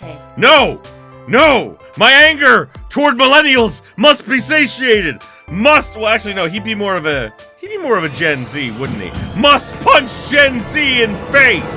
latte. No! No! My anger toward millennials must be satiated. Well, actually, no. He'd be more of a Gen Z, wouldn't he? Must punch Gen Z in face.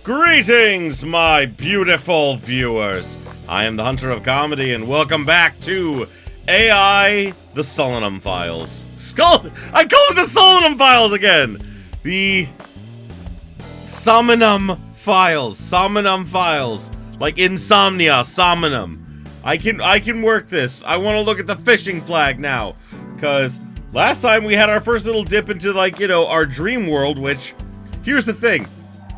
Greetings, my beautiful viewers. I am the Hunter of Comedy, and welcome back to AI, the Somnium Files. I call it the Somnium Files again! The Somnium Files. Like insomnia, Somnium. I can work this. I want to look at the fishing flag now. Because last time we had our first little dip into, like, you know, our dream world, which, here's the thing.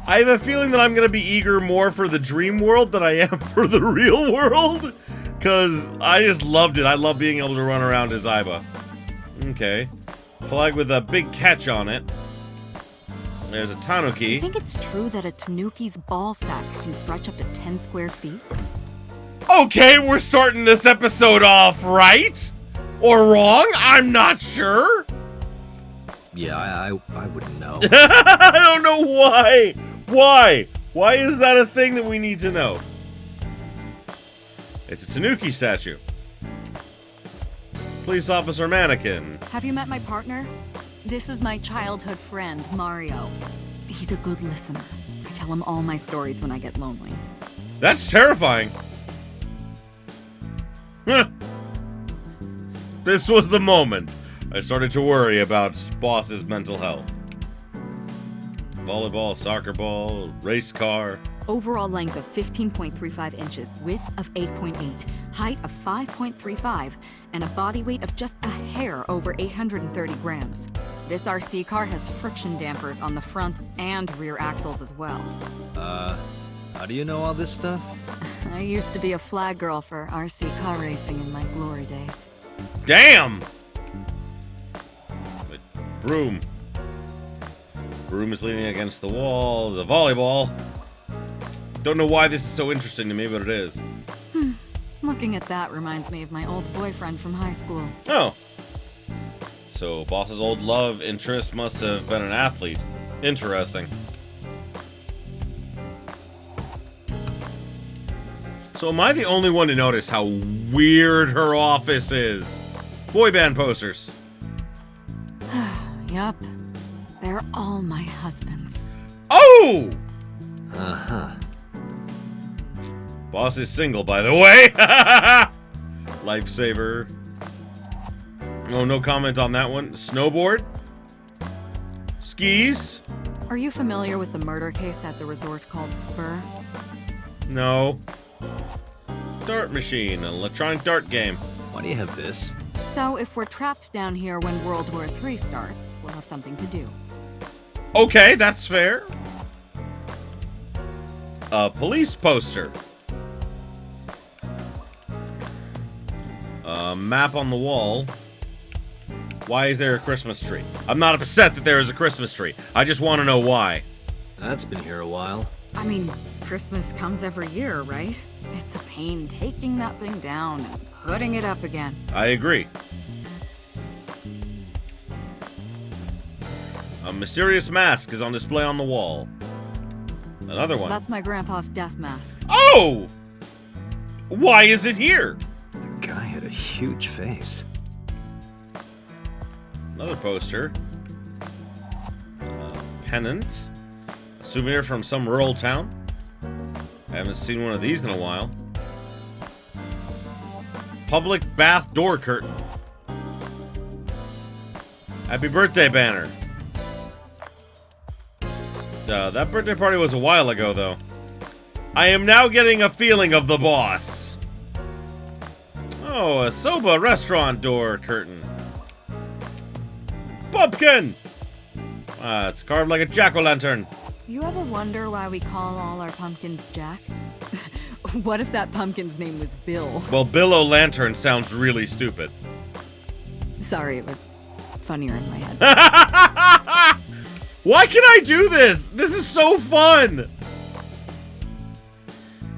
I have a feeling that I'm going to be eager more for the dream world than I am for the real world. Because I just loved it. I love being able to run around as Aiba. Okay. Flag with a big catch on it. There's a tanuki. You think it's true that a tanuki's ball sack can stretch up to 10 square feet? Okay, we're starting this episode off right? Or wrong? I'm not sure. Yeah, I wouldn't know. I don't know why. Why? Why is that a thing that we need to know? It's a tanuki statue. Police officer mannequin. Have you met my partner? This is my childhood friend, Mario. He's a good listener. I tell him all my stories when I get lonely. That's terrifying. This was the moment I started to worry about Boss's mental health. Volleyball, soccer ball, race car. Overall length of 15.35 inches, width of 8.8, height of 5.35, and a body weight of just a hair over 830 grams. This RC car has friction dampers on the front and rear axles as well. How do you know all this stuff? I used to be a flag girl for RC car racing in my glory days. Damn! Broom. Broom is leaning against the wall. The volleyball. Don't know why this is so interesting to me, but it is. Looking at that reminds me of my old boyfriend from high school. Oh. So, Boss's old love interest must have been an athlete. Interesting. So, am I the only one to notice how weird her office is? Boy band posters. Yup. They're all my husband's. Oh! Uh-huh. Boss is single, by the way. Lifesaver. Oh, no comment on that one. Snowboard. Skis. Are you familiar with the murder case at the resort called Spur? No. Dart machine. An electronic dart game. Why do you have this? So if we're trapped down here when World War III starts, we'll have something to do. Okay, that's fair. A police poster. A map on the wall. Why is there a Christmas tree? I'm not upset that there is a Christmas tree. I just want to know why. That's been here a while. I mean, Christmas comes every year, right? It's a pain taking that thing down and putting it up again. I agree. A mysterious mask is on display on the wall. Another one. That's my grandpa's death mask. Oh! Why is it here? The guy had a huge face. Another poster. Pennant. A souvenir from some rural town. I haven't seen one of these in a while. Public bath door curtain. Happy birthday banner. That birthday party was a while ago, though. I am now getting a feeling of the boss. Oh, a soba restaurant door curtain. Pumpkin! It's carved like a jack-o'-lantern. You ever wonder why we call all our pumpkins Jack? What if that pumpkin's name was Bill? Well, Bill O'Lantern sounds really stupid. Sorry, it was funnier in my head. Why can I do this? This is so fun!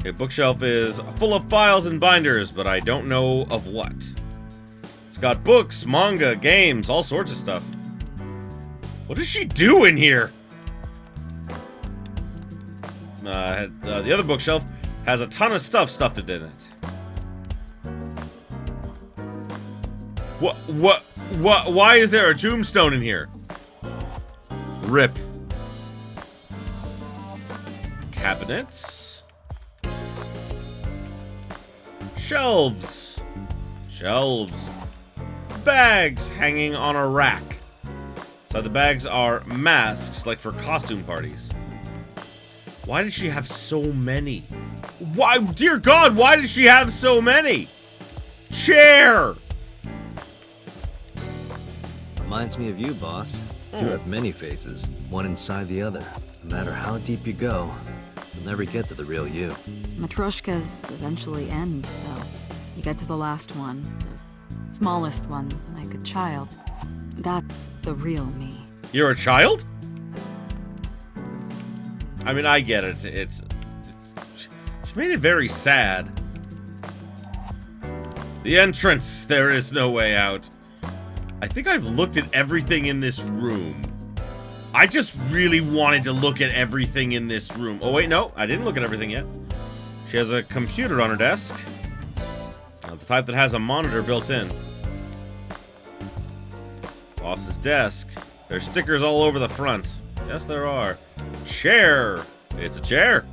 A bookshelf is full of files and binders, but I don't know of what. It's got books, manga, games, all sorts of stuff. What does she do in here? The other bookshelf has a ton of stuff stuffed in it. Why is there a tombstone in here? Rip. Cabinets. Shelves. Shelves. Bags hanging on a rack. Inside the bags are masks, like for costume parties. Why did she have so many? Why, dear God, why did she have so many? Chair! Reminds me of you, boss. You have many faces, one inside the other. No matter how deep you go, you'll never get to the real you. Matryoshkas eventually end, though. You get to the last one, the smallest one, like a child. That's the real me. You're a child? I mean, I get it. She made it very sad. The entrance. There is no way out. I think I've looked at everything in this room. I just really wanted to look at everything in this room. Oh, wait, no. I didn't look at everything yet. She has a computer on her desk. The type that has a monitor built in. Boss's desk. There's stickers all over the front. Yes, there are. Chair. It's a chair.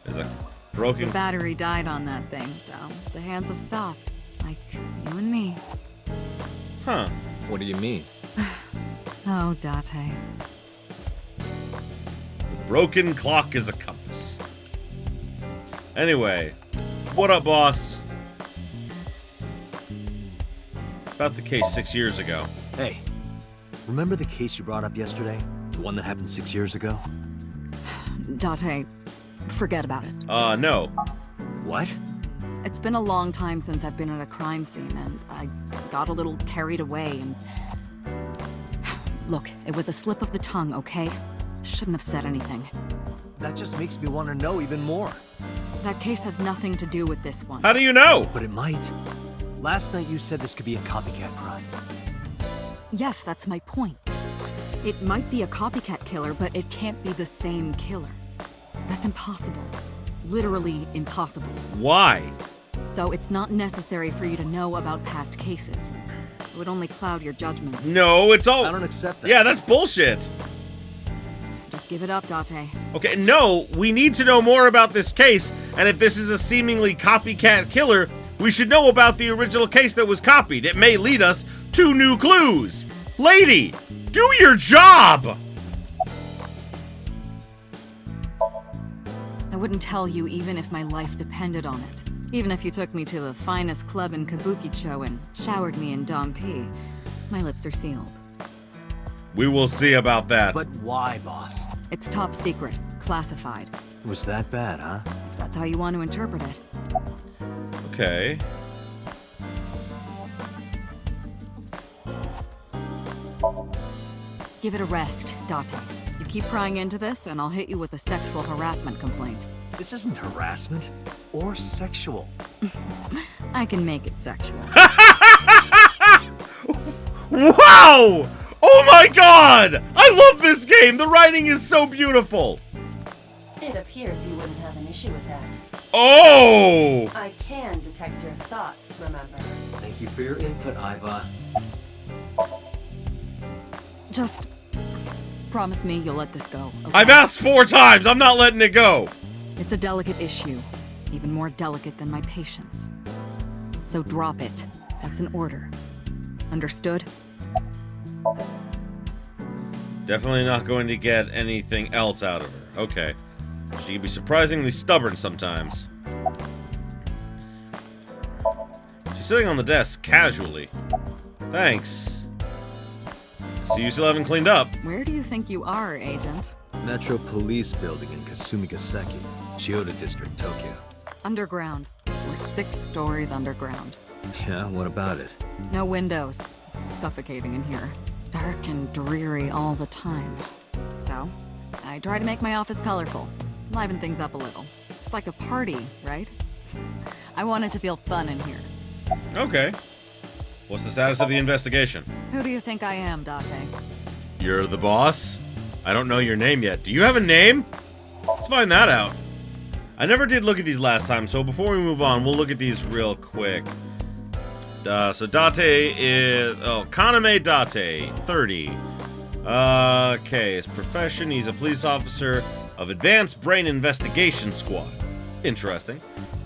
There's a broken... The battery died on that thing, so the hands have stopped. Like you and me. Huh. What do you mean? Oh, Date. The broken clock is a compass. Anyway, what up, boss? About the case 6 years ago. Hey, remember the case you brought up yesterday? The one that happened 6 years ago? Date, forget about it. No. What? It's been a long time since I've been at a crime scene, and I got a little carried away, and... Look, it was a slip of the tongue, okay? Shouldn't have said anything. That just makes me want to know even more. That case has nothing to do with this one. How do you know? But it might. Last night you said this could be a copycat crime. Yes, that's my point. It might be a copycat killer, but it can't be the same killer. That's impossible. Literally impossible. Why? So it's not necessary for you to know about past cases. It would only cloud your judgment. No, it's all... I don't accept that. Yeah, that's bullshit. Just give it up, Date. Okay, no, we need to know more about this case, and if this is a seemingly copycat killer, we should know about the original case that was copied. It may lead us to new clues. Lady, do your job! I wouldn't tell you even if my life depended on it. Even if you took me to the finest club in Kabukicho and showered me in Dom P. My lips are sealed. We will see about that. But why, boss? It's top secret, classified. It was that bad, huh? If that's how you want to interpret it. Okay. Give it a rest, Date. You keep prying into this, and I'll hit you with a sexual harassment complaint. This isn't harassment or sexual. I can make it sexual. Wow! Oh my god! I love this game! The writing is so beautiful! It appears you wouldn't have an issue with that. Oh! I can detect your thoughts, remember? Thank you for your input, Aiba. Just promise me you'll let this go. Okay? I've asked 4 times! I'm not letting it go! It's a delicate issue. Even more delicate than my patience. So drop it. That's an order. Understood? Definitely not going to get anything else out of her. Okay. She can be surprisingly stubborn sometimes. She's sitting on the desk casually. Thanks. See, you still haven't cleaned up. Where do you think you are, Agent? Metro Police Building in Kasumigaseki, Chiyoda District, Tokyo. Underground. We're 6 stories underground. Yeah, what about it? No windows. It's suffocating in here. Dark and dreary all the time. So, I try to make my office colorful. Liven things up a little. It's like a party, right? I want it to feel fun in here. Okay. What's the status of the investigation? Who do you think I am, Date? You're the boss? I don't know your name yet. Do you have a name? Let's find that out. I never did look at these last time, so before we move on, we'll look at these real quick. So Date is... Oh, Kaname Date, 30. Okay, his profession, he's a police officer of Advanced Brain Investigation Squad. Interesting.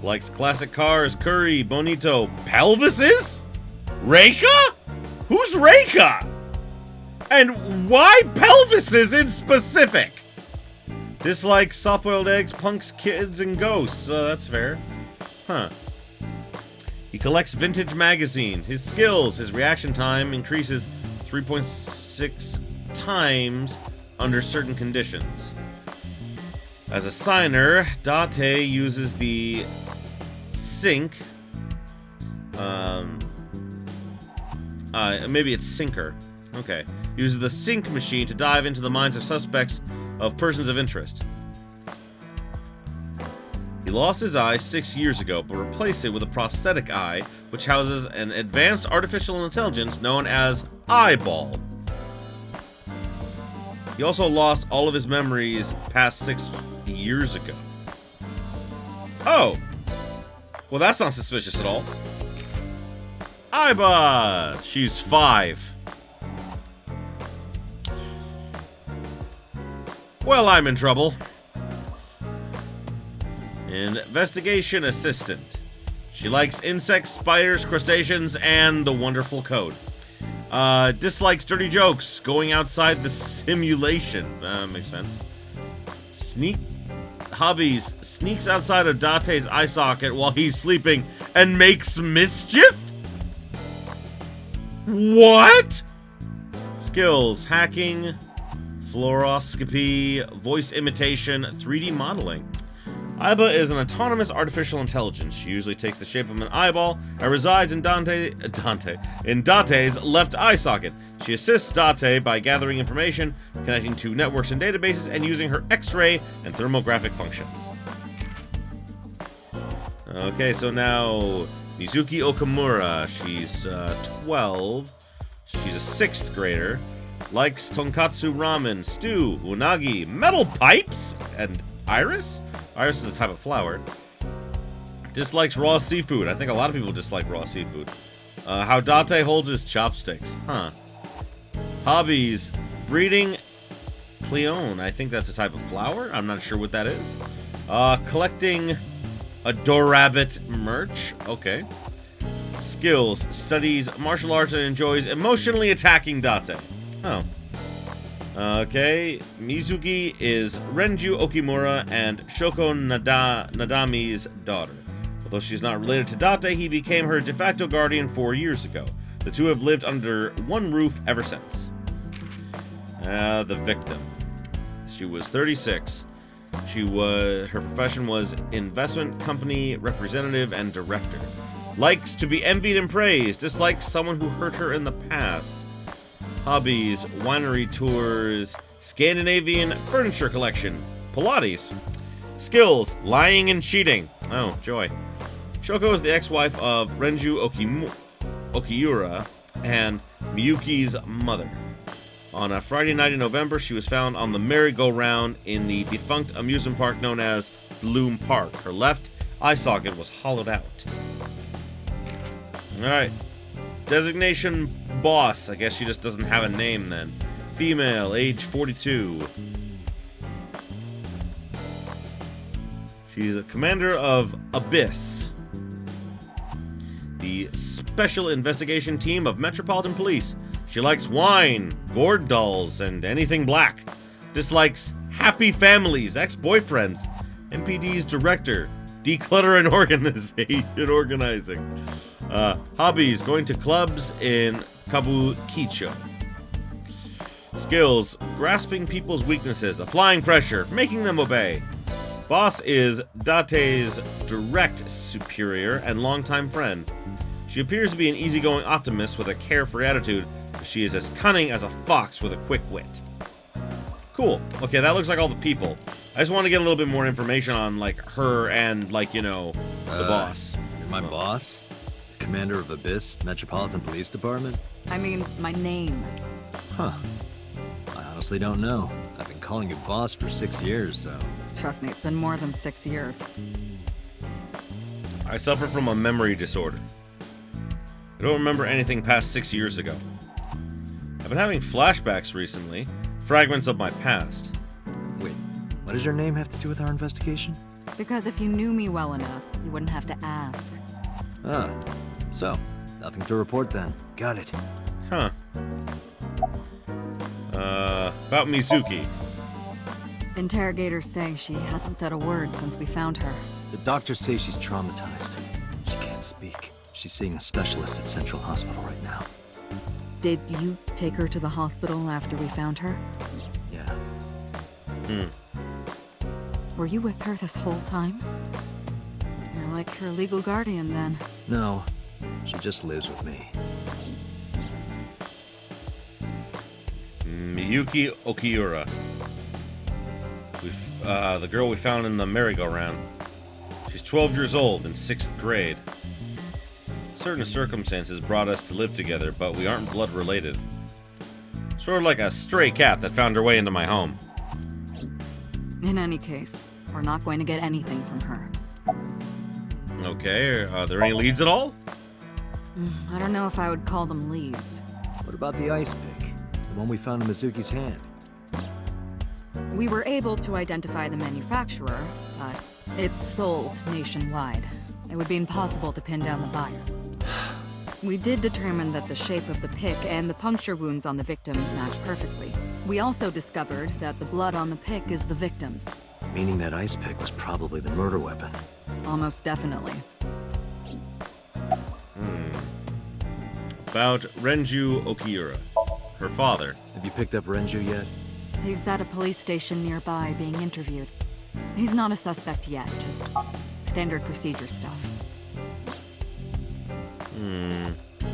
Likes classic cars, curry, bonito, pelvises? Reika? Who's Reika? And why pelvises in specific? Dislikes soft-boiled eggs, punks, kids, and ghosts. That's fair. Huh. He collects vintage magazines. His skills, his reaction time increases 3.6 times under certain conditions. As a signer, Date uses the sink. Maybe it's sinker. Okay. Uses the sink machine to dive into the minds of suspects of persons of interest. He lost his eye 6 years ago, but replaced it with a prosthetic eye, which houses an advanced artificial intelligence known as Eyeball. He also lost all of his memories past 6 years ago. Oh! Well, that's not suspicious at all. Aiba! She's 5. Well, I'm in trouble. Investigation assistant. She likes insects, spiders, crustaceans, and the wonderful code. Dislikes dirty jokes, going outside the simulation. Makes sense. Hobbies. Sneaks outside of Date's eye socket while he's sleeping and makes mischief? What? Skills. Hacking, fluoroscopy, voice imitation, 3D modeling. Aiba is an autonomous artificial intelligence. She usually takes the shape of an eyeball and resides in Date's left eye socket. She assists Date by gathering information, connecting to networks and databases, and using her X-ray and thermographic functions. Okay, so now Mizuki Okamura. She's 12. She's a 6th grader. Likes tonkatsu ramen, stew, unagi, metal pipes, and iris? Iris is a type of flower. Dislikes raw seafood. I think a lot of people dislike raw seafood. How Date holds his chopsticks. Huh. Hobbies. Breeding Cleone. I think that's a type of flower. I'm not sure what that is. Collecting Adorabbit merch. Okay. Skills. Studies martial arts and enjoys emotionally attacking Date. Oh. Okay, Mizuki is Renju Okimura and Shoko Nadami's daughter. Although she's not related to Date, he became her de facto guardian 4 years ago. The two have lived under one roof ever since. The victim. She was 36. Her profession was investment company representative and director. Likes to be envied and praised. Dislikes someone who hurt her in the past. Hobbies, winery tours, Scandinavian furniture collection, Pilates. Skills, lying and cheating. Oh, joy. Shoko is the ex-wife of Renju Okiura and Miyuki's mother. On a Friday night in November, she was found on the merry-go-round in the defunct amusement park known as Bloom Park. Her left eye socket was hollowed out. Alright. Designation boss. I guess she just doesn't have a name then. Female, age 42. She's a commander of Abyss, the special investigation team of Metropolitan Police. She likes wine, gourd dolls, and anything black. Dislikes happy families, ex-boyfriends, MPD's director, declutter and organizing. Hobbies, going to clubs in Kabukicho. Skills, grasping people's weaknesses, applying pressure, making them obey. Boss is Date's direct superior and longtime friend. She appears to be an easygoing optimist with a carefree attitude. She is as cunning as a fox with a quick wit. Cool. Okay, that looks like all the people. I just want to get a little bit more information on, like, her and, like, you know, the boss. You're my boss? Commander of Abyss Metropolitan Police Department? I mean, my name. Huh. I honestly don't know. I've been calling you boss for 6 years, so... Trust me, it's been more than 6 years. I suffer from a memory disorder. I don't remember anything past 6 years ago. I've been having flashbacks recently, fragments of my past. Wait, what does your name have to do with our investigation? Because if you knew me well enough, you wouldn't have to ask. Ah, so, nothing to report then. Got it. Huh. About Mizuki. Interrogators say she hasn't said a word since we found her. The doctors say she's traumatized. She can't speak. She's seeing a specialist at Central Hospital right now. Did you take her to the hospital after we found her? Yeah. Were you with her this whole time? You're like her legal guardian then. No, she just lives with me. Miyuki Okiura. The girl we found in the merry-go-round. She's 12 years old, in 6th grade. Certain circumstances brought us to live together, but we aren't blood related. Sort of like a stray cat that found her way into my home. In any case, we're not going to get anything from her. Okay, are there any leads at all? I don't know if I would call them leads. What about the ice pick? The one we found in Mizuki's hand? We were able to identify the manufacturer, but it's sold nationwide. It would be impossible to pin down the buyer. We did determine that the shape of the pick and the puncture wounds on the victim match perfectly. We also discovered that the blood on the pick is the victim's. Meaning that ice pick was probably the murder weapon. Almost definitely. About Renju Okiura, her father. Have you picked up Renju yet? He's at a police station nearby being interviewed. He's not a suspect yet, just standard procedure stuff.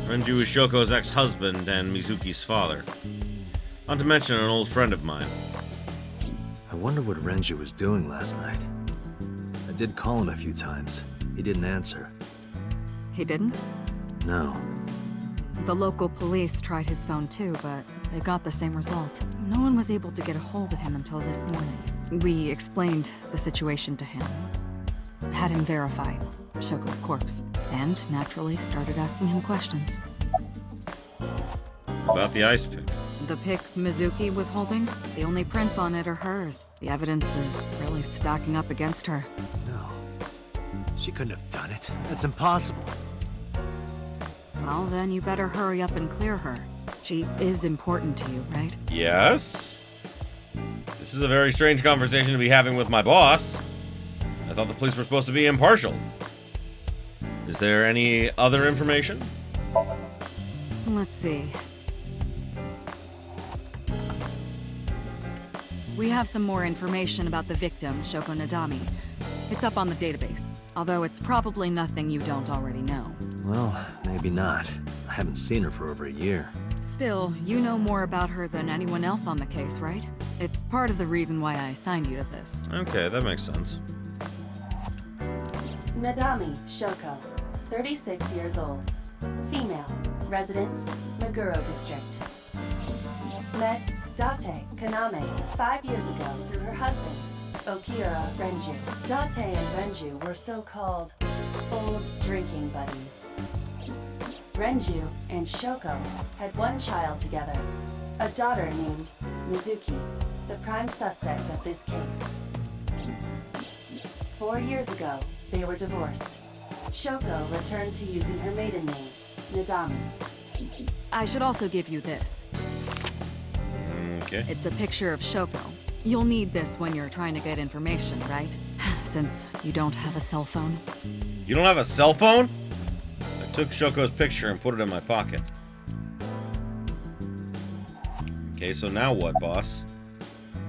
Renju is Shoko's ex-husband and Mizuki's father. Not to mention an old friend of mine. I wonder what Renju was doing last night. I did call him a few times. He didn't answer. He didn't? No. The local police tried his phone too, but they got the same result. No one was able to get a hold of him until this morning. We explained the situation to him. Had him verify Shoko's corpse, and naturally started asking him questions. About the ice pick. The pick Mizuki was holding, the only prints on it are hers. The evidence is really stacking up against her. No. She couldn't have done it. That's impossible. Well, then you better hurry up and clear her. She is important to you, right? Yes? This is a very strange conversation to be having with my boss. I thought the police were supposed to be impartial. Is there any other information? Let's see. We have some more information about the victim, Shoko Nadami. It's up on the database, although it's probably nothing you don't already know. Well, maybe not. I haven't seen her for over a year. Still, you know more about her than anyone else on the case, right? It's part of the reason why I assigned you to this. Okay, that makes sense. Nadami Shoko, 36 years old. Female. Residence, Meguro District. Met Date Kaname 5 years ago through her husband, Okiura Renju. Date and Renju were so-called old drinking buddies. Renju and Shoko had one child together, a daughter named Mizuki, the prime suspect of this case. 4 years ago, they were divorced. Shoko returned to using her maiden name, Nadami. I should also give you this. Okay. It's a picture of Shoko. You'll need this when you're trying to get information, right? Since you don't have a cell phone. You don't have a cell phone? I took Shoko's picture and put it in my pocket. Okay, so now what, boss?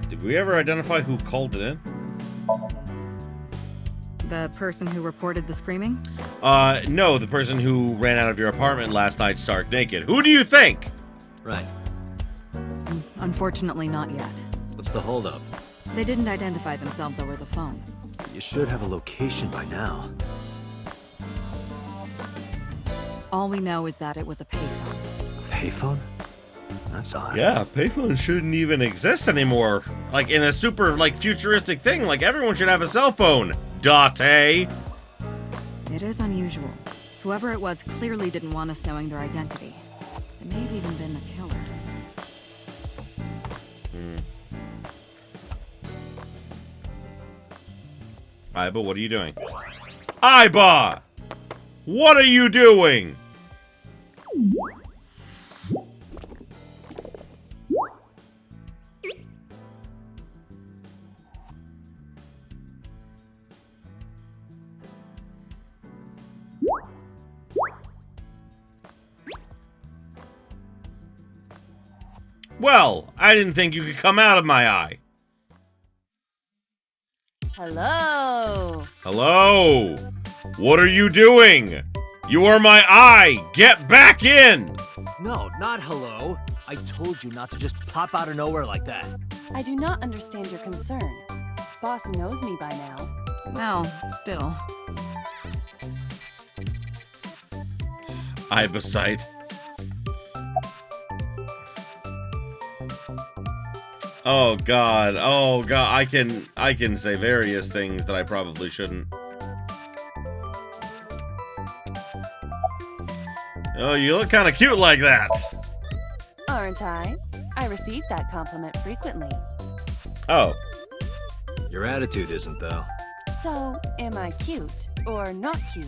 Did we ever identify who called it in? The person who reported the screaming? No, the person who ran out of your apartment last night stark naked. Who do you think? Right. Unfortunately, not yet. What's the holdup? They didn't identify themselves over the phone. You should have a location by now. All we know is that it was a payphone. A payphone? That's odd. Yeah, payphones shouldn't even exist anymore. Like, in a super, like, futuristic thing. Like, everyone should have a cell phone. Date. It is unusual. Whoever it was clearly didn't want us knowing their identity. It may have even been the killer. Aiba, what are you doing? Aiba! What are you doing? Well, I didn't think you could come out of my eye. Hello. Hello? What are you doing? You are my eye! Get back in! No, not hello. I told you not to just pop out of nowhere like that. I do not understand your concern. Boss knows me by now. Well, still. Aiba sight. Oh god, I can say various things that I probably shouldn't. Oh, you look kind of cute like that. Aren't I? I receive that compliment frequently. Oh. Your attitude isn't, though. So, am I cute or not cute?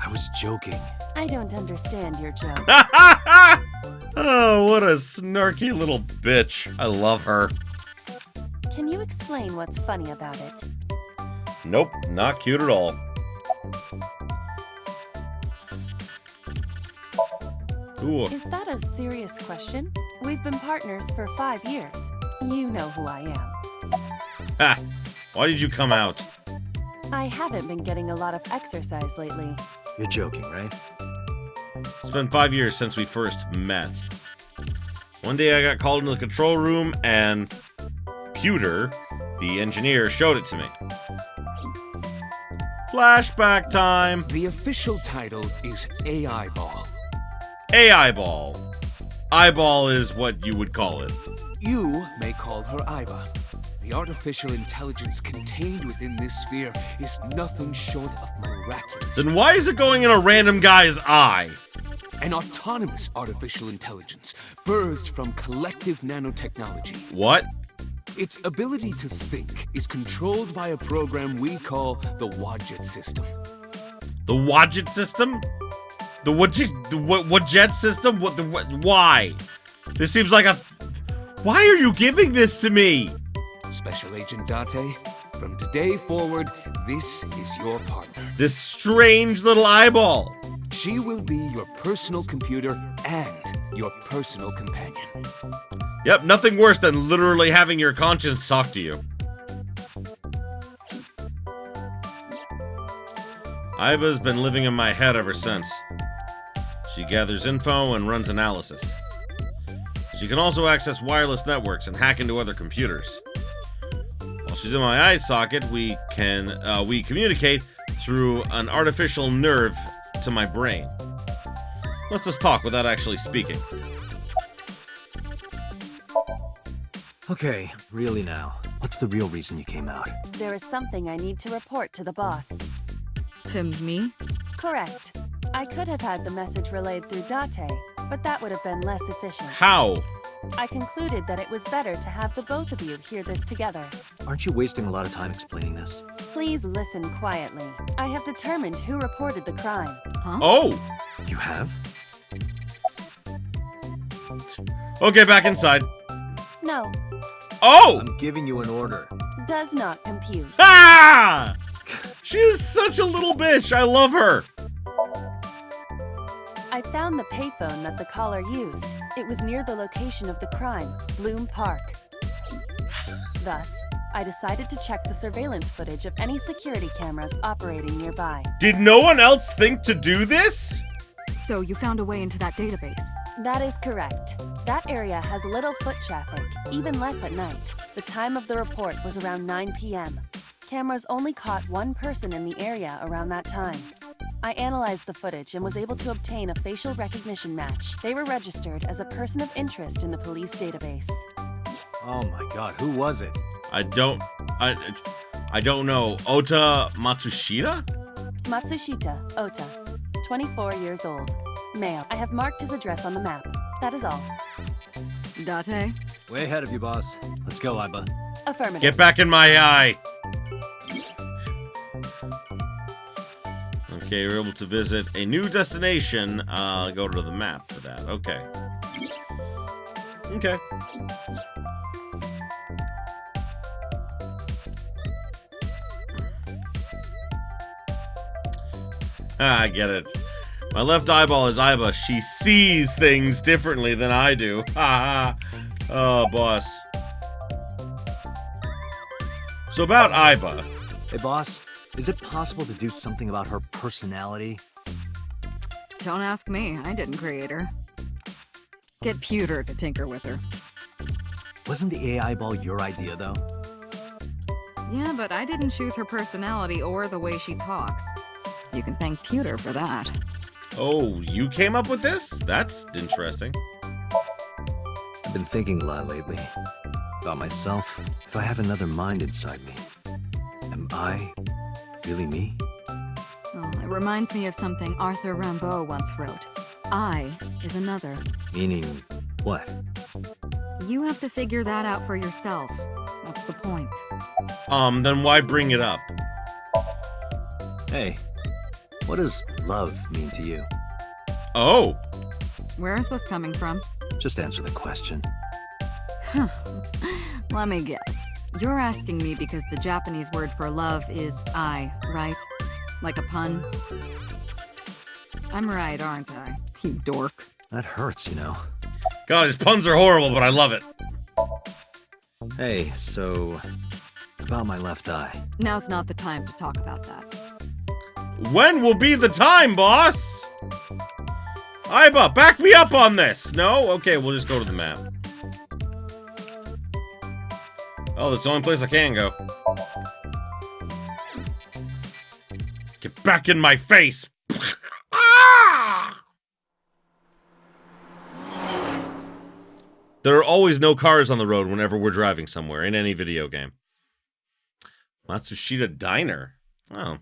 I was joking. I don't understand your joke. Oh, what a snarky little bitch. I love her. Can you explain what's funny about it? Nope, not cute at all. Ooh. Is that a serious question? We've been partners for 5 years. You know who I am. Ha! Why did you come out? I haven't been getting a lot of exercise lately. You're joking, right? It's been 5 years since we first met. One day I got called into the control room and Pewter, the engineer, showed it to me. Flashback time. The official title is AI Ball. AI Ball. Eyeball is what you would call it. You may call her Aiba. The artificial intelligence contained within this sphere is nothing short of miraculous. Then why is it going in a random guy's eye? An autonomous artificial intelligence birthed from collective nanotechnology. What? Its ability to think is controlled by a program we call the Wadjet system. The Wadjet system? The Wadjet system? Why? This seems like a... Why are you giving this to me? Special Agent Date, from today forward, this is your partner. This strange little eyeball. She will be your personal computer and your personal companion. Yep, nothing worse than literally having your conscience talk to you. Aiba's been living in my head ever since. She gathers info and runs analysis. She can also access wireless networks and hack into other computers. While she's in my eye socket, we communicate through an artificial nerve to my brain. Let's just talk without actually speaking. Okay, really now. What's the real reason you came out? There is something I need to report to the boss. To me? Correct. I could have had the message relayed through Date, but that would have been less efficient. How? I concluded that it was better to have the both of you hear this together. Aren't you wasting a lot of time explaining this? Please listen quietly. I have determined who reported the crime. Huh? Oh! You have? Okay, back inside. No, Oh! I'm giving you an order. does not compute. Ah! She is such a little bitch. I love her. I found the payphone that the caller used. It was near the location of the crime, Bloom Park. Thus, I decided to check the surveillance footage of any security cameras operating nearby. Did no one else think to do this? So you found a way into that database. That is correct. That area has little foot traffic, even less at night. The time of the report was around 9 p.m. Cameras only caught one person in the area around that time. I analyzed the footage and was able to obtain a facial recognition match. They were registered as a person of interest in the police database. Oh my god, who was it? I don't know. Ota Matsushita? Matsushita Ota, 24 years old. Male. I have marked his address on the map. That is all. Date? Way ahead of you, boss. Let's go, Aiba. Affirmative. Get back in my eye. Okay, we're able to visit a new destination. Go to the map for that. Okay. Okay. I get it. My left eyeball is Aiba. She sees things differently than I do. Ha ha. Oh, boss. So about Aiba. Hey, boss. Is it possible to do something about her personality? Don't ask me. I didn't create her. Get Pewter to tinker with her. Wasn't the AI ball your idea, though? Yeah, but I didn't choose her personality or the way she talks. You can thank Pewter for that. Oh, you came up with this? That's interesting. I've been thinking a lot lately. About myself. If I have another mind inside me, am I really me? Oh, it reminds me of something Arthur Rimbaud once wrote. I is another. Meaning what? You have to figure that out for yourself. That's the point. Then why bring it up? Hey, what does love mean to you? Oh. Where is this coming from? Just answer the question. Let me guess. You're asking me because the Japanese word for love is I, right? Like a pun? I'm right, aren't I? You dork. That hurts, you know. God, his puns are horrible, but I love it. Hey, so about my left eye. Now's not the time to talk about that. When will be the time, boss? Aiba, back me up on this. No? Okay, we'll just go to the map. Oh, that's the only place I can go. Get back in my face. Ah! There are always no cars on the road whenever we're driving somewhere in any video game. Matsushita Diner. Oh.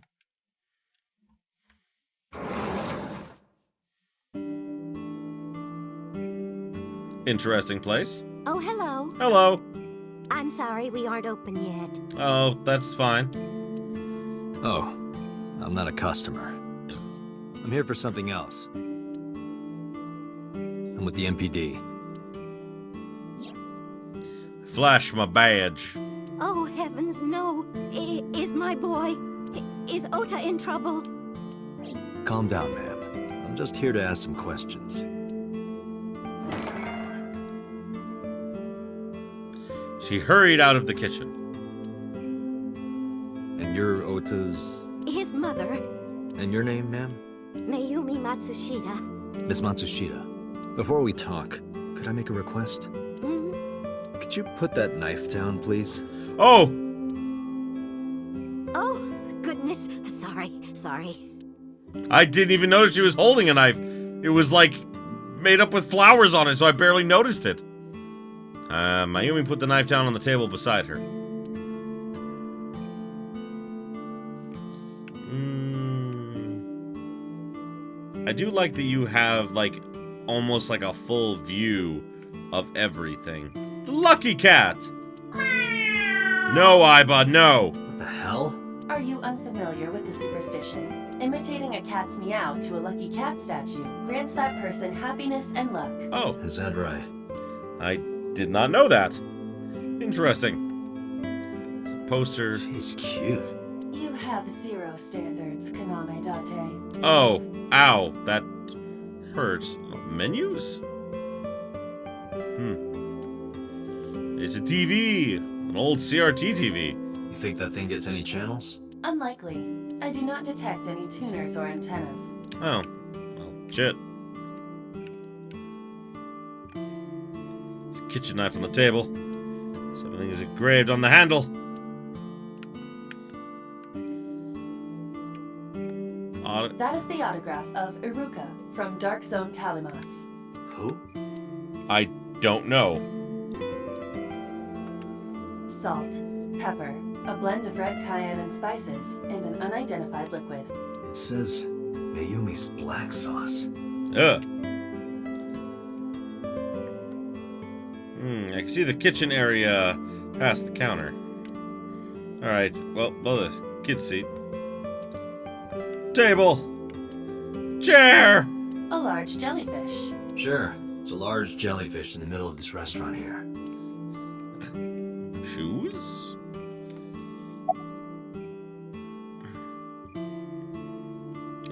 Interesting place. Oh, hello. Hello. I'm sorry we aren't open yet. Oh, that's fine. Oh, I'm not a customer. I'm here for something else. I'm with the MPD. Flash my badge. Oh, heavens, no. Is my boy... Is Ota in trouble? Calm down, ma'am. I'm just here to ask some questions. She hurried out of the kitchen. And you're Ota's... His mother, And your name, ma'am? Mayumi Matsushita. Miss Matsushita. Before we talk, could I make a request? Mm, Could you put that knife down, please? Oh! Oh, goodness. Sorry. I didn't even notice she was holding a knife. It was like made up with flowers on it, so I barely noticed it. Mayumi put the knife down on the table beside her. I do like that you have, like, almost like a full view of everything. The lucky cat! No, Aiba, no! What the hell? Are you unfamiliar with the superstition? Imitating a cat's meow to a lucky cat statue grants that person happiness and luck. Oh, Is that right? I did not know that. Interesting. It's a poster. She's cute. You have zero standards, Kaname Date. Oh, ow, that hurts. Menus? It's a TV, an old CRT TV. You think that thing gets any channels? Unlikely. I do not detect any tuners or antennas. Oh, well, shit. There's a kitchen knife on the table. Let's have Something is engraved on the handle. That is the autograph of Iruka from Dark Zone Kalimas. Who? I don't know. Salt, pepper, a blend of red cayenne and spices, and an unidentified liquid. It says Mayumi's black sauce. Ugh. I can see the kitchen area past the counter. Alright, well, the kid's seat. Table! Chair! A large jellyfish. Sure. It's a large jellyfish in the middle of this restaurant here. Shoes?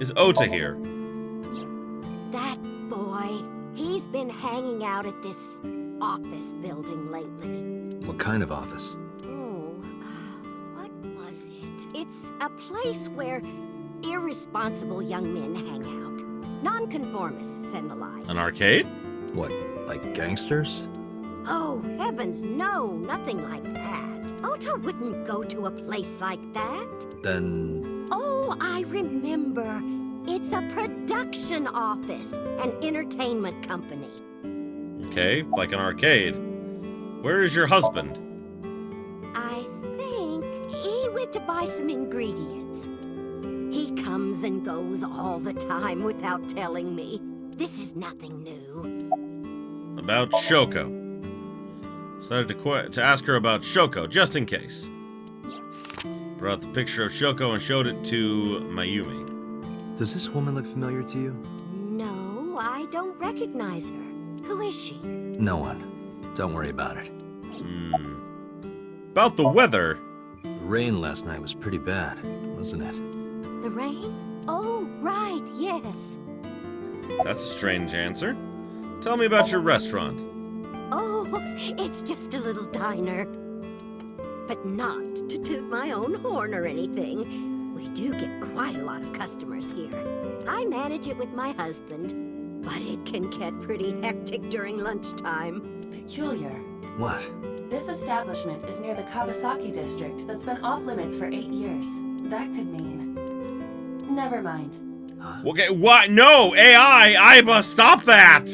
Is Ota here? That boy, he's been hanging out at this office building lately. What kind of office? Oh, what was it? It's a place where irresponsible young men hang out. Nonconformists and the like. An arcade? What, like gangsters? Oh, heavens, no, nothing like that. Ota wouldn't go to a place like that. Then... Oh, I remember. It's a production office, an entertainment company. Okay, like an arcade. Where is your husband? I think he went to buy some ingredients. He comes and goes all the time without telling me. This is nothing new. About Shoko. Decided to ask her about Shoko, just in case. Brought the picture of Shoko and showed it to Mayumi. Does this woman look familiar to you? No, I don't recognize her. Who is she? No one. Don't worry about it. About the weather. The rain last night was pretty bad, wasn't it? The rain? Oh, right, yes. That's a strange answer. Tell me about your restaurant. Oh, it's just a little diner. But not to toot my own horn or anything. We do get quite a lot of customers here. I manage it with my husband, but it can get pretty hectic during lunchtime. Peculiar. What? This establishment is near the Kawasaki district that's been off limits for 8 years. That could mean... Never mind. Okay, what? No! AI! Aiba, stop that!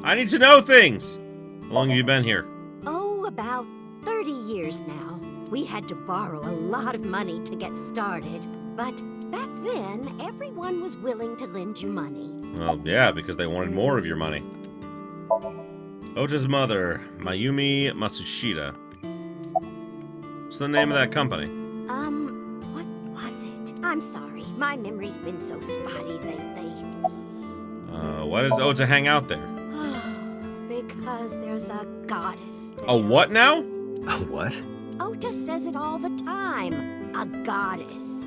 I need to know things! How long have you been here? Oh, about 30 years now. We had to borrow a lot of money to get started, but back then, everyone was willing to lend you money. Well, yeah, because they wanted more of your money. Ota's mother, Mayumi Matsushita. What's the name of that company? What was it? I'm sorry, my memory's been so spotty lately. Why does Ota hang out there? Because there's a goddess there. A what now? A what? Ota says it all the time. A goddess.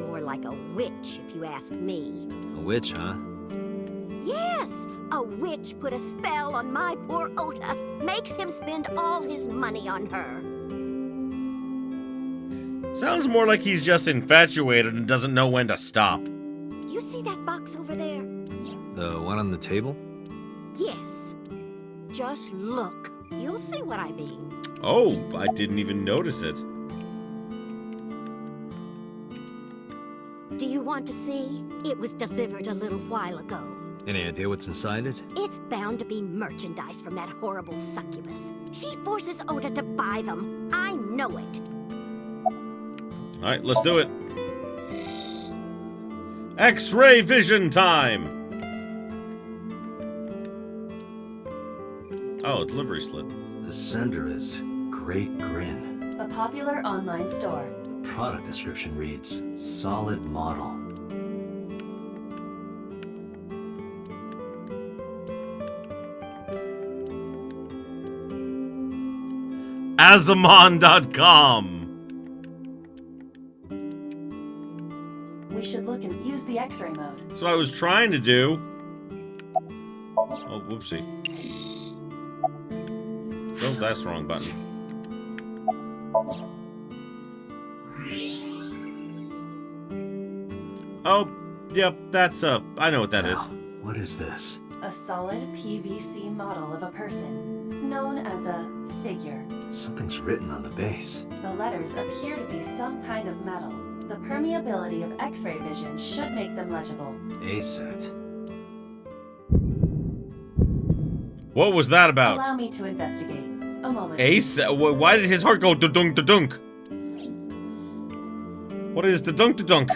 More like a witch, if you ask me. A witch, huh? Yes! A witch put a spell on my poor Ota. Makes him spend all his money on her. Sounds more like he's just infatuated and doesn't know when to stop. You see that box over there? The one on the table? Yes. Just look. You'll see what I mean. Oh, I didn't even notice it. Do you want to see? It was delivered a little while ago. Any idea what's inside it? It's bound to be merchandise from that horrible succubus. She forces Ota to buy them. I know it. Alright, let's do it. X-ray vision time! Oh, delivery slip. The sender is Great Grin. A popular online store. Product description reads, solid model. Azamon.com. We should look and use the X-ray mode. That's what I was trying to do. Oh, whoopsie. Oh, that's the wrong button. Oh, yep, that's I know what that is. What is this? A solid PVC model of a person, known as a figure. Something's written on the base. The letters appear to be some kind of metal. The permeability of X-ray vision should make them legible. A set. What was that about? Allow me to investigate. A moment. Ace? Why did his heart go da-dunk da-dunk? What is da-dunk da-dunk?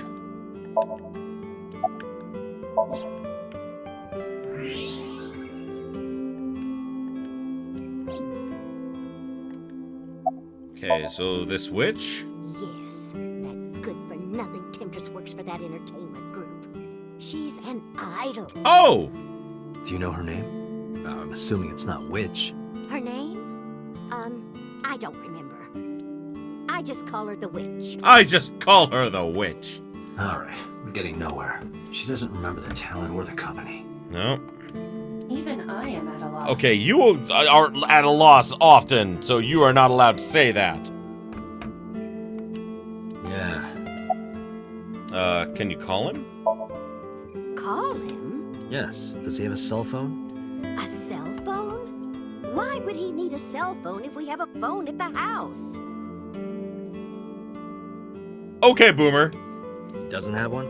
Okay, so this witch? Yes, that good-for-nothing temptress works for that entertainment group. She's an idol. Oh! Do you know her name? I'm assuming it's not witch. Her name? I don't remember. I just call her the witch. I just call her the witch. Alright, we're getting nowhere. She doesn't remember the talent or the company. No. Even I am at a loss. Okay, you are at a loss often, so you are not allowed to say that. Yeah. Can you call him? Call him? Yes. Does he have a cell phone? A cell phone? Why would he need a cell phone if we have a phone at the house? Okay, Boomer. Doesn't have one?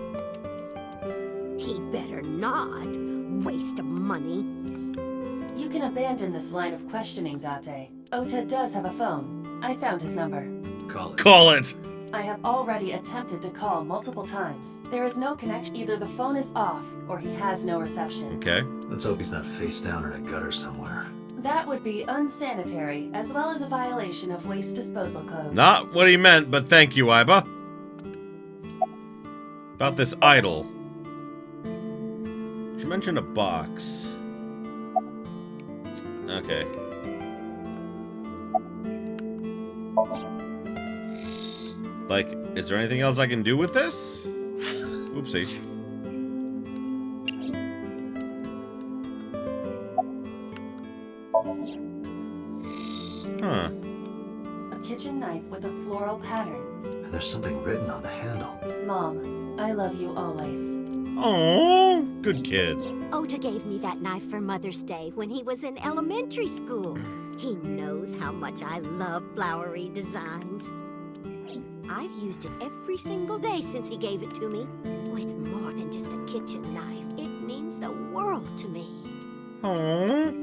He better not. Waste of money. You can abandon this line of questioning, Date. Ota does have a phone. I found his number. Call it. Call it. I have already attempted to call multiple times. There is no connection. Either the phone is off, or he has no reception. Okay. Let's hope he's not face down in a gutter somewhere. That would be unsanitary, as well as a violation of waste disposal code. Not what he meant, but thank you, Aiba. About this idol. She mentioned a box. Okay. Like, is there anything else I can do with this? Oopsie. Huh. A kitchen knife with a floral pattern. And there's something written on the handle. Mom, I love you always. Oh, good kid. Ota gave me that knife for Mother's Day when he was in elementary school. He knows how much I love flowery designs. I've used it every single day since he gave it to me. Oh, it's more than just a kitchen knife. It means the world to me. Oh,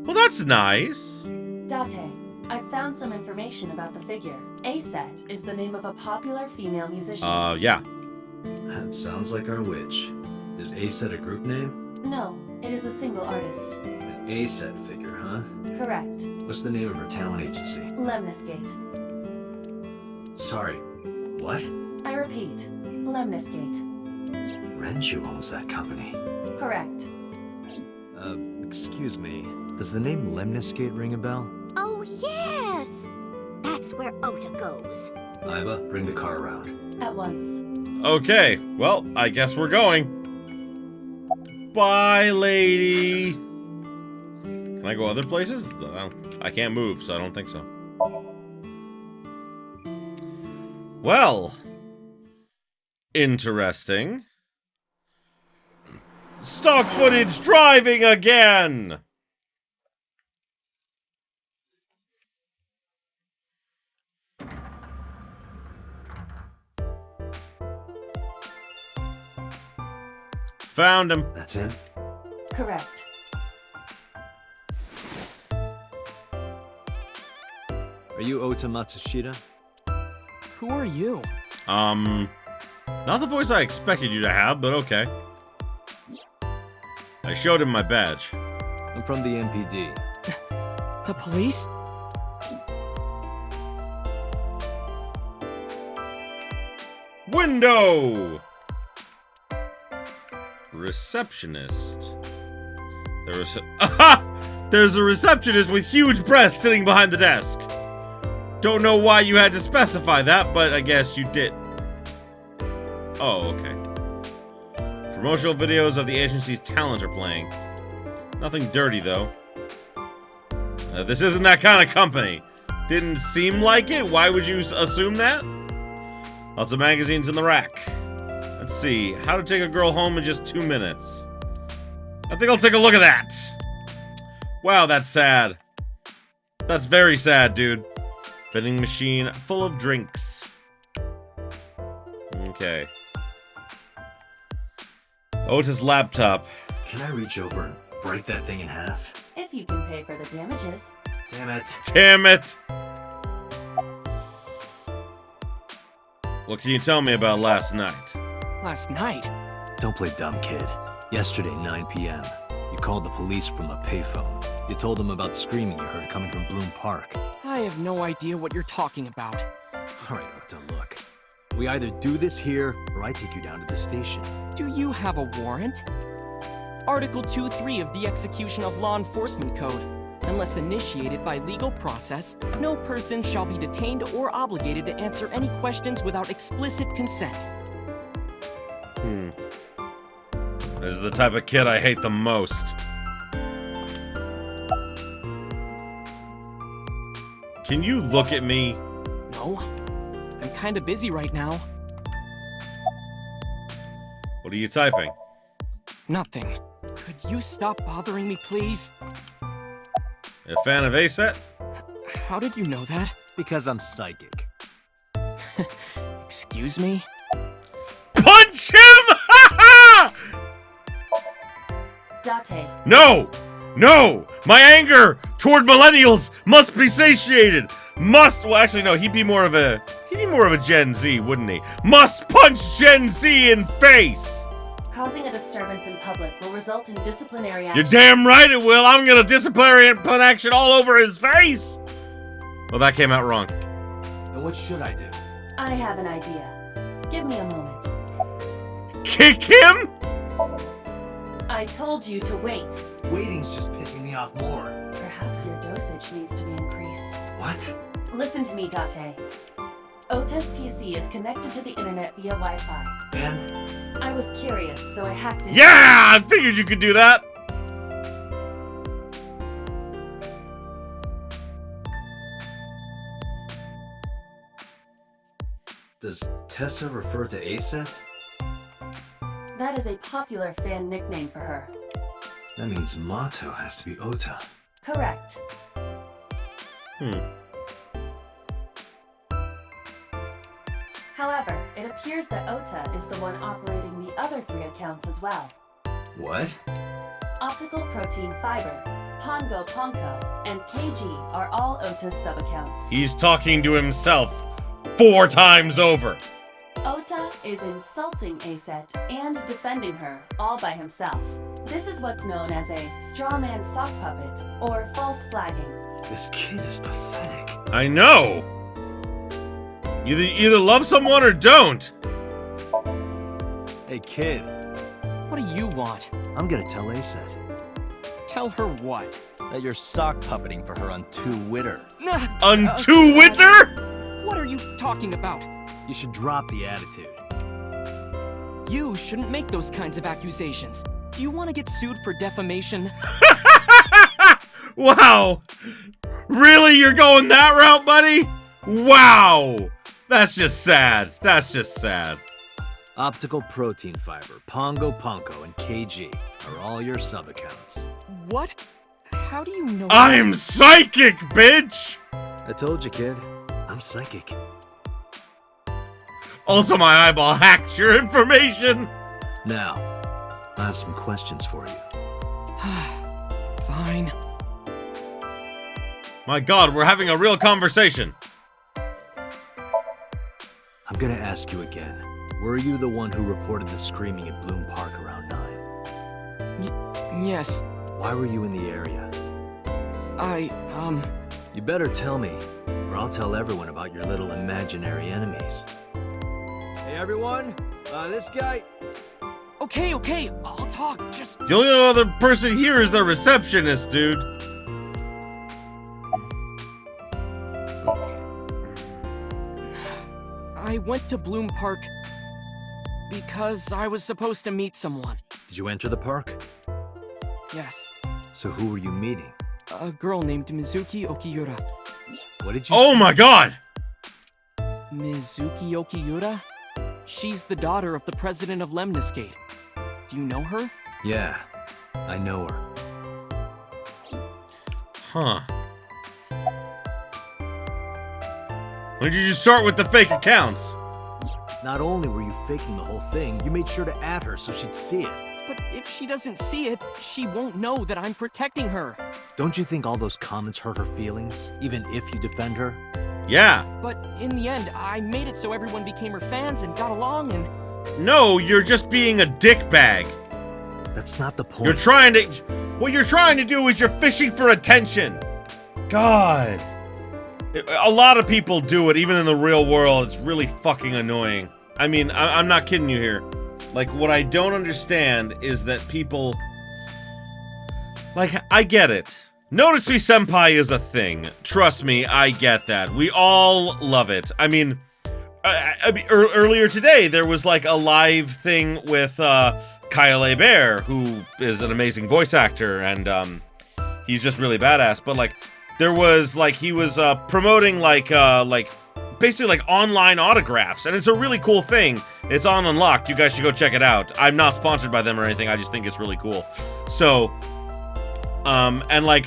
well, that's nice. Date, I found some information about the figure. A-Set is the name of a popular female musician. Yeah. That sounds like our witch. Is A-Set a group name? No, it is a single artist. An A-Set figure, huh? Correct. What's the name of her talent agency? Lemniscate. Sorry, what? I repeat, Lemniscate. Renju owns that company. Correct. Excuse me. Does the name Lemniscate ring a bell? Oh, yes! That's where Ota goes. Aiba, bring the car around. At once. Okay, well, I guess we're going. Bye, lady. Can I go other places? I can't move, so I don't think so. Well, interesting. Stock footage driving again! Found him. That's him? Correct. Are you Ota Matsushita? Who are you? Not the voice I expected you to have, but okay. I showed him my badge. I'm from the MPD. The police? Window! Receptionist. There's a receptionist with huge breasts sitting behind the desk. Don't know why you had to specify that, but I guess you did. Oh, okay. Promotional videos of the agency's talent are playing. Nothing dirty, though. This isn't that kind of company. Didn't seem like it. Why would you assume that? Lots of magazines in the rack. Let's see. How to take a girl home in just 2 minutes. I think I'll take a look at that. Wow, that's sad. That's very sad, dude. Vending machine full of drinks. Okay. Ota's laptop. Can I reach over and break that thing in half? If you can pay for the damages. Damn it. Damn it! What can you tell me about last night? Last night? Don't play dumb, kid. Yesterday, 9 p.m., you called the police from a payphone. You told them about screaming you heard coming from Bloom Park. I have no idea what you're talking about. All right, Ota, look. We either do this here, or I take you down to the station. Do you have a warrant? Article 2.3 of the Execution of Law Enforcement Code. Unless initiated by legal process, no person shall be detained or obligated to answer any questions without explicit consent. This is the type of kid I hate the most. Can you look at me? No, I'm kinda busy right now. What are you typing? Nothing. Could you stop bothering me, please? A fan of ASET? How did you know that? Because I'm psychic. Excuse me? Punch him! Date. No! No! My anger toward millennials must be satiated! Well, actually, no, he'd be more of a Gen Z, wouldn't he? Must punch Gen Z in face! Causing a disturbance in public will result in disciplinary action. You're damn right it will! I'm gonna disciplinary action all over his face! Well, that came out wrong. Then what should I do? I have an idea. Give me a moment. Kick him? I told you to wait. Waiting's just pissing me off more. Perhaps your dosage needs to be increased. What? Listen to me, Date. Ota's PC is connected to the internet via Wi-Fi. And? I was curious, so I hacked it. Yeah! I figured you could do that! Does Tessa refer to ASET? That is a popular fan nickname for her. That means motto has to be Ota. Correct. However, it appears that Ota is the one operating the other 3 accounts as well. What? Optical Protein Fiber, Pongo Ponko, and KG are all Ota's sub-accounts. He's talking to himself 4 times over. Ota is insulting ASET and defending her all by himself. This is what's known as a straw man sock puppet or false flagging. This kid is pathetic. I know! Either love someone or don't! Hey, kid. What do you want? I'm gonna tell ASET Tell her what? that you're sock puppeting for her on Twitter. Unto Winter? What are you talking about? You should drop the attitude. You shouldn't make those kinds of accusations. Do you want to get sued for defamation? Wow! Really? You're going that route, buddy? Wow! That's just sad. That's just sad. Optical Protein Fiber, Pongo Ponko, and KG are all your sub-accounts. What? How do you know? I'm psychic, bitch! I told you, kid. I'm psychic. Also, my eyeball hacked your information! Now, I have some questions for you. Fine. My god, we're having a real conversation. I'm gonna ask you again. Were you the one who reported the screaming at Bloom Park around 9? Yes. Why were you in the area? You better tell me, or I'll tell everyone about your little imaginary enemies. Hey everyone, this guy... Okay, I'll talk, just... The only other person here is the receptionist, dude. I went to Bloom Park because I was supposed to meet someone. Did you enter the park? Yes. So who were you meeting? A girl named Mizuki Okiura. What did you Oh say? my god! Mizuki Okiura? She's the daughter of the president of Lemniscate. Do you know her? Yeah, I know her. Huh. When did you start with the fake accounts? Not only were you faking the whole thing, you made sure to add her so she'd see it. But if she doesn't see it, she won't know that I'm protecting her. Don't you think all those comments hurt her feelings, even if you defend her? Yeah. But in the end, I made it so everyone became her fans and got along and... No, you're just being a dickbag. That's not the point. What you're trying to do is you're fishing for attention. God. A lot of people do it, even in the real world. It's really fucking annoying. I mean, I'm not kidding you here. Like, what I don't understand is that people... Like, I get it. Notice Me Senpai is a thing. Trust me, I get that. We all love it. I mean, earlier today, there was, like, a live thing with Kyle Bear, who is an amazing voice actor, and he's just really badass. But, like, there was, like, he was promoting, like, basically, like, online autographs, and it's a really cool thing. It's on Unlocked. You guys should go check it out. I'm not sponsored by them or anything. I just think it's really cool. So, and, like,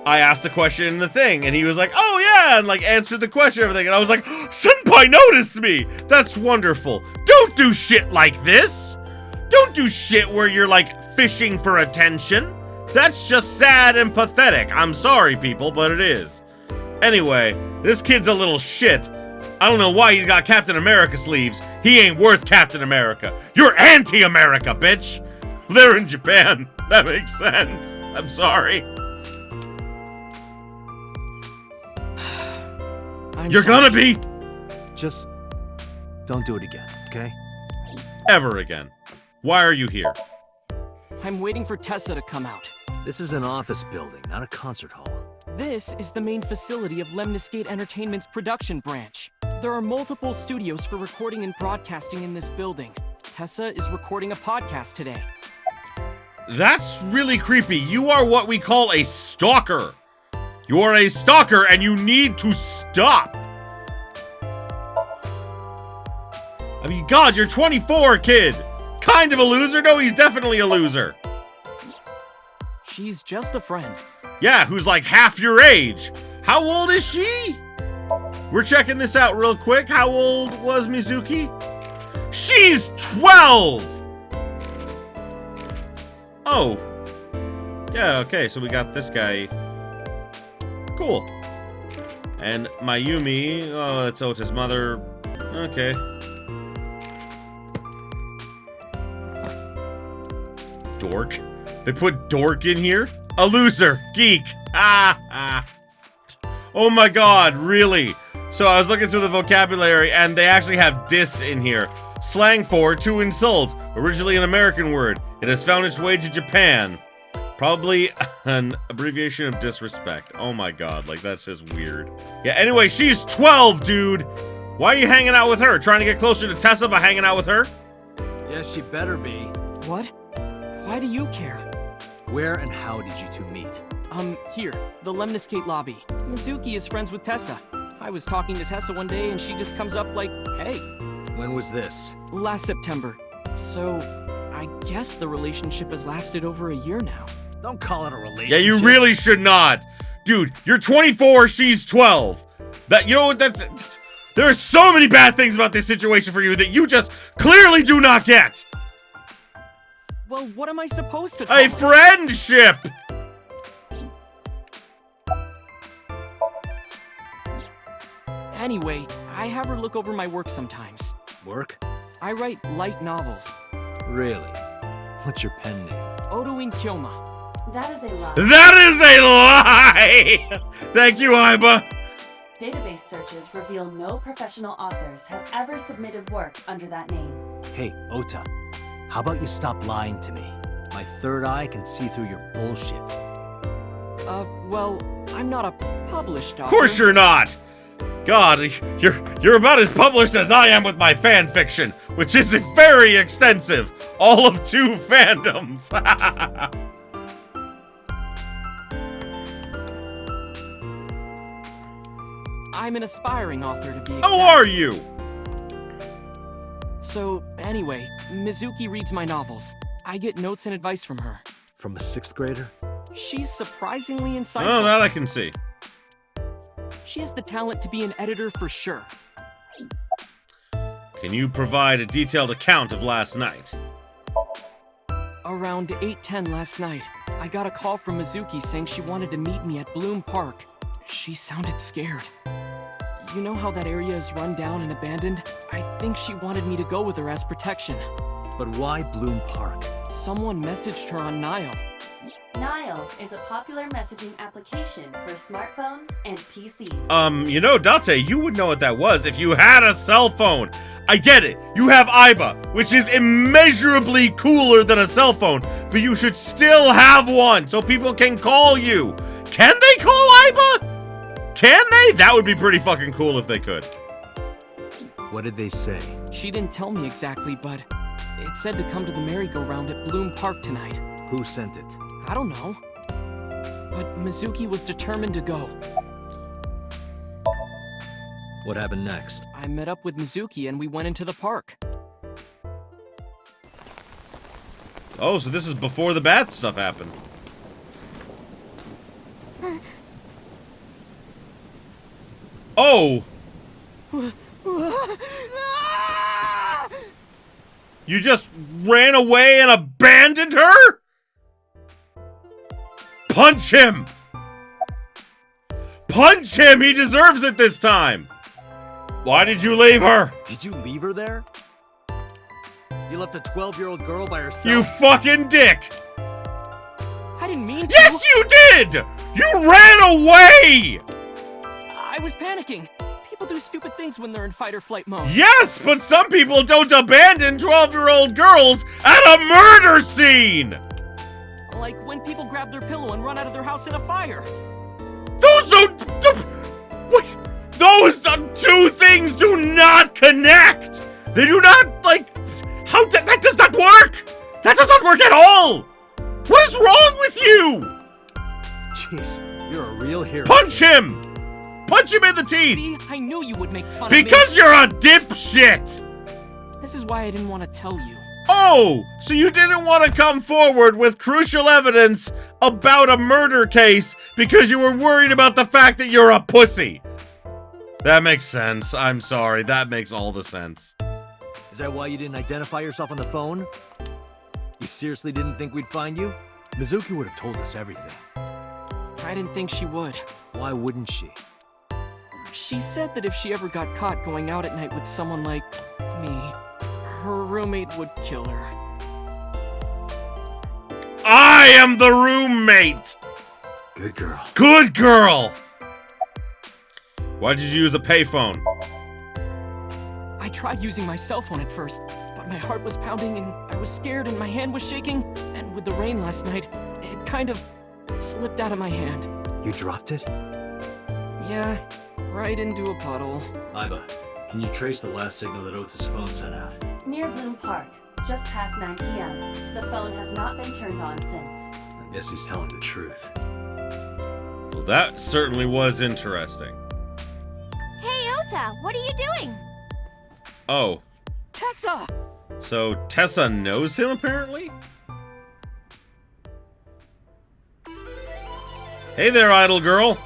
I asked a question in the thing, and he was like, oh, yeah, and, like, answered the question and everything, and I was like, Senpai noticed me! That's wonderful. Don't do shit like this! Don't do shit where you're, like, fishing for attention. That's just sad and pathetic. I'm sorry, people, but it is. Anyway, this kid's a little shit. I don't know why he's got Captain America sleeves. He ain't worth Captain America. You're anti-America, bitch! They're in Japan. That makes sense. I'm sorry. You're gonna be! Just don't do it again, okay? Ever again. Why are you here? I'm waiting for Tessa to come out. This is an office building, not a concert hall. This is the main facility of Lemniscate Entertainment's production branch. There are multiple studios for recording and broadcasting in this building. Tessa is recording a podcast today. That's really creepy. You are what we call a stalker. You are a stalker and you need to stop. I mean, God, you're 24, kid. Kind of a loser? No, he's definitely a loser. She's just a friend. Yeah, who's like half your age. How old is she? We're checking this out real quick. How old was Mizuki? She's 12! Oh. Yeah, okay, so we got this guy. Cool. And Mayumi, oh, that's Ota's mother. Okay. Dork. They put dork in here? A loser. Geek. Ah. Oh my god, really? So I was looking through the vocabulary and they actually have dis in here. Slang for to insult. Originally an American word. It has found its way to Japan. Probably an abbreviation of disrespect. Oh my god, like that's just weird. Yeah, anyway, she's 12, dude. Why are you hanging out with her? Trying to get closer to Tessa by hanging out with her? Yes, she better be. What? Why do you care? Where and how did you two meet? Here, the Lemniscate lobby. Mizuki is friends with Tessa. I was talking to Tessa one day and she just comes up like, hey. When was this? Last September. So, I guess the relationship has lasted over a year now. Don't call it a relationship. Yeah, you really should not. Dude, you're 24, she's 12. That, you know what, that's... There are so many bad things about this situation for you that you just clearly do not get. Well, what am I supposed to call A friendship! Anyway, I have her look over my work sometimes. Work? I write light novels. Really? What's your pen name? Odoin Kyoma. That is a lie. That is a lie! Thank you, Aiba. Database searches reveal no professional authors have ever submitted work under that name. Hey, Ota. How about you stop lying to me? My third eye can see through your bullshit. Well, I'm not a published author. Of course you're not. God, you're about as published as I am with my fan fiction, which is very extensive. All of 2 fandoms. I'm an aspiring author, to be exact. How are you? So, anyway, Mizuki reads my novels. I get notes and advice from her. From a 6th grader? She's surprisingly insightful. Oh, that I can see. She has the talent to be an editor for sure. Can you provide a detailed account of last night? Around 8:10 last night, I got a call from Mizuki saying she wanted to meet me at Bloom Park. She sounded scared. You know how that area is run down and abandoned? I think she wanted me to go with her as protection. But why Bloom Park? Someone messaged her on Nile. Nile is a popular messaging application for smartphones and PCs. You know, Date, you would know what that was if you had a cell phone. I get it. You have Aiba, which is immeasurably cooler than a cell phone, but you should still have one so people can call you. Can they call Aiba? Can they? That would be pretty fucking cool if they could. What did they say? She didn't tell me exactly, but it said to come to the merry-go-round at Bloom Park tonight. Who sent it? I don't know. But Mizuki was determined to go. What happened next? I met up with Mizuki and we went into the park. Oh, so this is before the bad stuff happened. Oh! You just ran away and abandoned her? Punch him! Punch him! He deserves it this time! Why did you leave her? Did you leave her there? You left a 12-year-old girl by herself? You fucking dick! I didn't mean to. Yes, you did! You ran away! I was panicking. People do stupid things when they're in fight or flight mode. Yes, but some people don't abandon 12-year-old girls at a murder scene! Like when people grab their pillow and run out of their house in a fire. Those don't... What? Those two things do not connect! They do not, like... How... That does not work! That does not work at all! What is wrong with you? Jeez, you're a real hero. Punch him! Punch him in the teeth! See, I knew you would make fun of me. Because you're a dipshit! This is why I didn't want to tell you. Oh, so you didn't want to come forward with crucial evidence about a murder case because you were worried about the fact that you're a pussy. That makes sense. I'm sorry. That makes all the sense. Is that why you didn't identify yourself on the phone? You seriously didn't think we'd find you? Mizuki would have told us everything. I didn't think she would. Why wouldn't she? She said that if she ever got caught going out at night with someone like me, her roommate would kill her. I am the roommate! Good girl. Good girl! Why did you use a payphone? I tried using my cell phone at first, but my heart was pounding and I was scared and my hand was shaking, and with the rain last night, it kind of slipped out of my hand. You dropped it? Yeah, right into a puddle. Aiba, can you trace the last signal that Ota's phone sent out? Near Bloom Park, just past 9 p.m. The phone has not been turned on since. I guess he's telling the truth. Well, that certainly was interesting. Hey, Ota, what are you doing? Oh. Tessa! So Tessa knows him, apparently? Hey there, idol girl.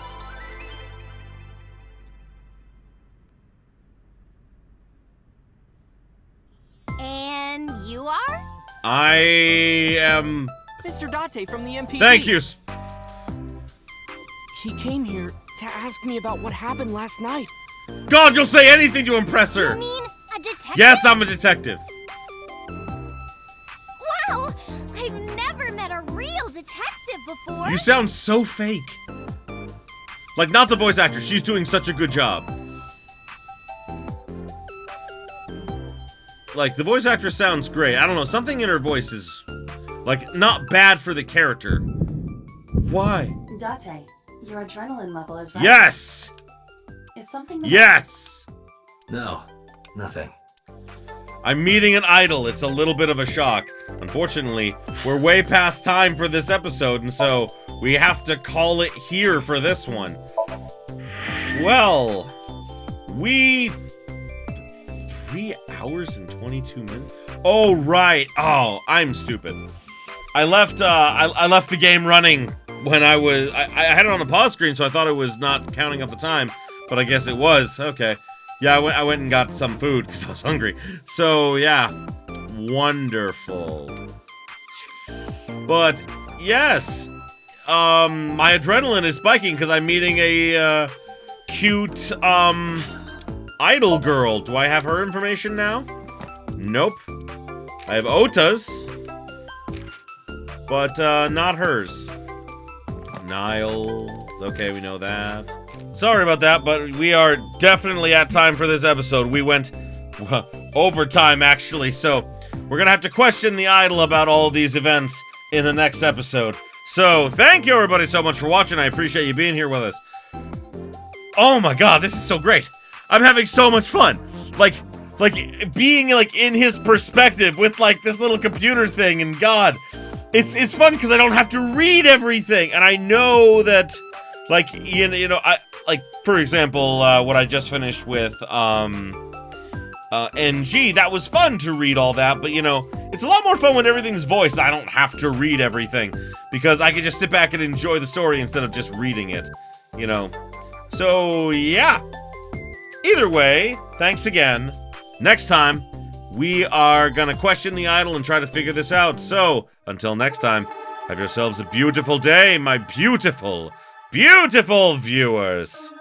And you are? I am... Mr. Date from the MPD. Thank you. He came here to ask me about what happened last night. God, you'll say anything to impress her. You mean a detective? Yes, I'm a detective. Wow! I've never met a real detective before. You sound so fake. Like, not the voice actor. She's doing such a good job. Like, the voice actress sounds great. I don't know. Something in her voice is, like, not bad for the character. Why? Date, your adrenaline level is right. Yes! Is something the Yes! No, nothing. I'm meeting an idol. It's a little bit of a shock. Unfortunately, we're way past time for this episode, and so we have to call it here for this one. Well, 3 hours and 22 minutes? Oh, right. Oh, I'm stupid. I left the game running when I had it on a pause screen, so I thought it was not counting up the time. but I guess it was. Okay. Yeah, I went and got some food because I was hungry. So, yeah. Wonderful. But, yes. My adrenaline is spiking because I'm meeting a, cute, idol girl. Do I have her information now? Nope. I have Ota's. But, not hers. Nile. Okay, we know that. Sorry about that, but we are definitely at time for this episode. We went overtime, actually, so we're gonna have to question the idol about all of these events in the next episode. So, thank you everybody so much for watching. I appreciate you being here with us. Oh my god, this is so great. I'm having so much fun. Like being like in his perspective with like this little computer thing, and god, it's fun because I don't have to read everything, and I know that like you know I like for example what I just finished with NG, that was fun to read all that, but you know, it's a lot more fun when everything's voiced. I don't have to read everything because I can just sit back and enjoy the story instead of just reading it, you know. So yeah, either way, thanks again. Next time we are gonna question the idol and try to figure this out. So until next time, have yourselves a beautiful day, my beautiful viewers.